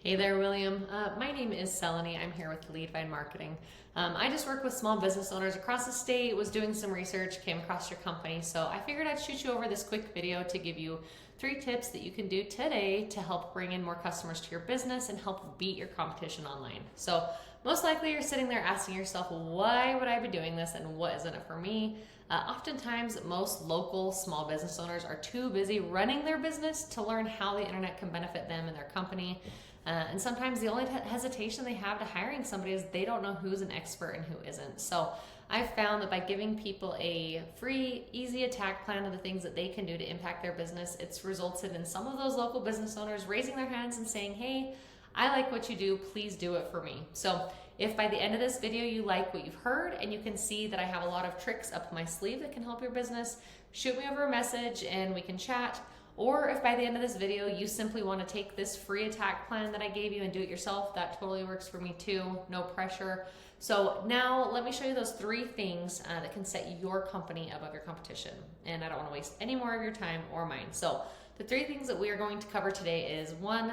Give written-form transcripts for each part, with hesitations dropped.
Hey there, William. My name is Selene. I'm here with Leadvine Marketing. I just work with small business owners across the state, was doing some research, came across your company, so I figured I'd shoot you over this quick video to give you 3 tips that you can do today to help bring in more customers to your business and help beat your competition online. So most likely you're sitting there asking yourself, why would I be doing this and what is in it for me? Oftentimes, most local small business owners are too busy running their business to learn how the internet can benefit them and their company. And sometimes the only hesitation they have to hiring somebody is they don't know who's an expert and who isn't. So I've found that by giving people a free, easy attack plan of the things that they can do to impact their business, it's resulted in some of those local business owners raising their hands and saying, hey, I like what you do, please do it for me. So if by the end of this video you like what you've heard and you can see that I have a lot of tricks up my sleeve that can help your business, shoot me over a message and we can chat. Or if by the end of this video you simply want to take this free attack plan that I gave you and do it yourself, that totally works for me too, no pressure. So now let me show you those 3 things that can set your company above your competition. And I don't want to waste any more of your time or mine. So the 3 things that we are going to cover today is 1,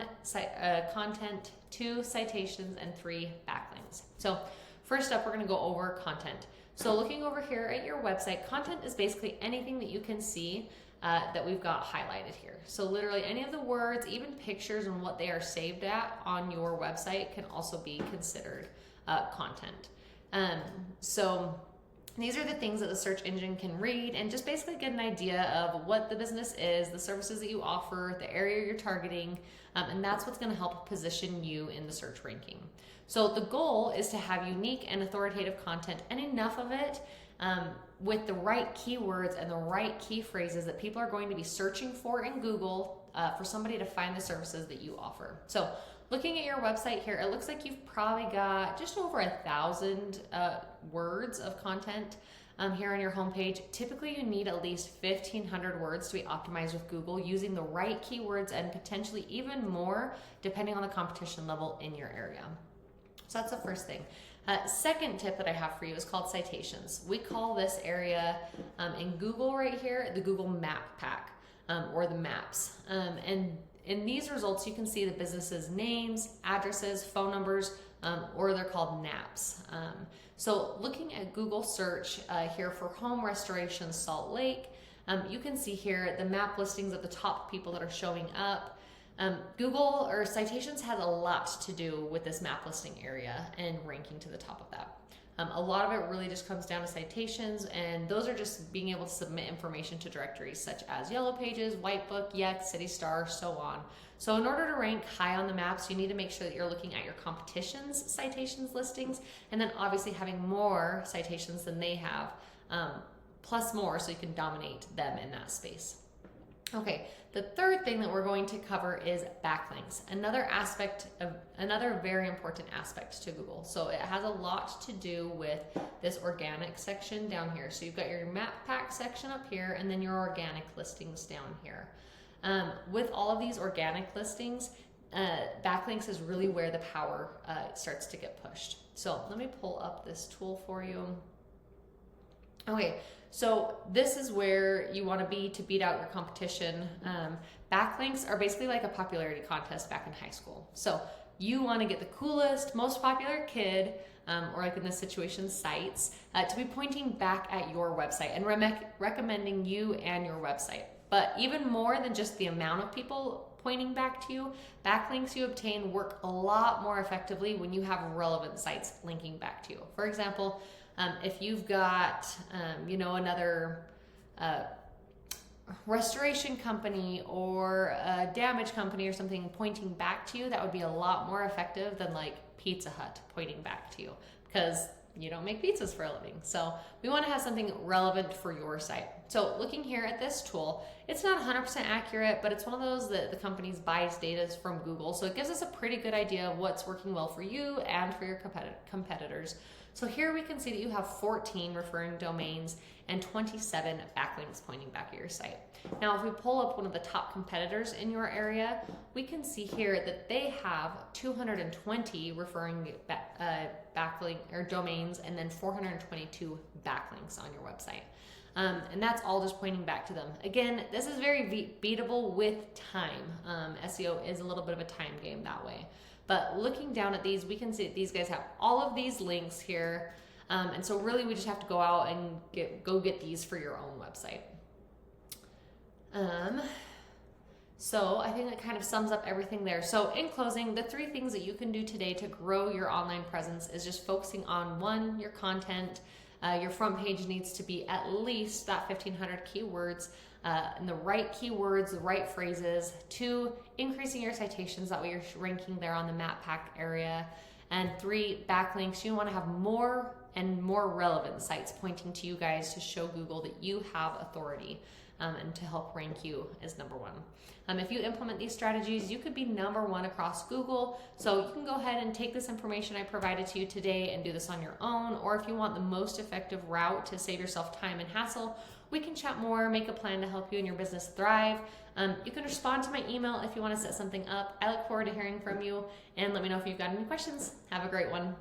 content, 2, citations, and 3, backlinks. So first up, we're going to go over content. So looking over here at your website, content is basically anything that you can see that we've got highlighted here. So literally any of the words, even pictures and what they are saved at on your website can also be considered content. So these are the things that the search engine can read and just basically get an idea of what the business is, the services that you offer, the area you're targeting, and that's what's going to help position you in the search ranking. So the goal is to have unique and authoritative content and enough of it with the right keywords and the right key phrases that people are going to be searching for in Google for somebody to find the services that you offer. So looking at your website here, it looks like you've probably got just over 1,000 words of content here on your homepage. Typically you need at least 1,500 words to be optimized with Google using the right keywords and potentially even more depending on the competition level in your area. So that's the first thing. Second tip that I have for you is called citations. We call this area in Google right here the Google Map Pack or the maps. And in these results, you can see the businesses' names, addresses, phone numbers, or they're called NAPs. So looking at Google search here for home restoration Salt Lake, you can see here the map listings of the top people that are showing up. Google or citations has a lot to do with this map listing area and ranking to the top of that. A lot of it really just comes down to citations, and those are just being able to submit information to directories such as Yellow Pages, Whitebook, Yext, CityStar, so on. So in order to rank high on the maps, you need to make sure that you're looking at your competition's citations listings, and then obviously having more citations than they have, plus more, so you can dominate them in that space. Okay, the third thing that we're going to cover is backlinks, another very important aspect to Google. So it has a lot to do with this organic section down here. So you've got your map pack section up here and then your organic listings down here. With all of these organic listings, backlinks is really where the power starts to get pushed. So let me pull up this tool for you. Okay, so this is where you want to be to beat out your competition. Backlinks are basically like a popularity contest back in high school. So you want to get the coolest, most popular kid, or like in this situation, sites, to be pointing back at your website and recommending you and your website. But even more than just the amount of people pointing back to you, backlinks you obtain work a lot more effectively when you have relevant sites linking back to you. For example, if you've got, another restoration company or a damage company or something pointing back to you, that would be a lot more effective than like Pizza Hut pointing back to you, because you don't make pizzas for a living. So we want to have something relevant for your site. So looking here at this tool, it's not 100% accurate, but it's one of those that the company's buys data from Google. So it gives us a pretty good idea of what's working well for you and for your competitors. So here we can see that you have 14 referring domains and 27 backlinks pointing back at your site. Now, if we pull up one of the top competitors in your area, we can see here that they have 220 referring backlink or domains and then 422 backlinks on your website. And that's all just pointing back to them. Again, this is very beatable with time. SEO is a little bit of a time game that way. But looking down at these, we can see that these guys have all of these links here. And so really we just have to go out and go get these for your own website. So I think that kind of sums up everything there. So in closing, the 3 things that you can do today to grow your online presence is just focusing on 1, your content. Your front page needs to be at least that 1,500 keywords, and the right keywords, the right phrases. 2, increasing your citations, that way you're ranking there on the map pack area. And 3, backlinks. You want to have more and more relevant sites pointing to you guys to show Google that you have authority, and to help rank you as number 1. If you implement these strategies, you could be number 1 across Google. So you can go ahead and take this information I provided to you today and do this on your own. Or if you want the most effective route to save yourself time and hassle, we can chat more, make a plan to help you and your business thrive. You can respond to my email if you want to set something up. I look forward to hearing from you, and let me know if you've got any questions. Have a great one.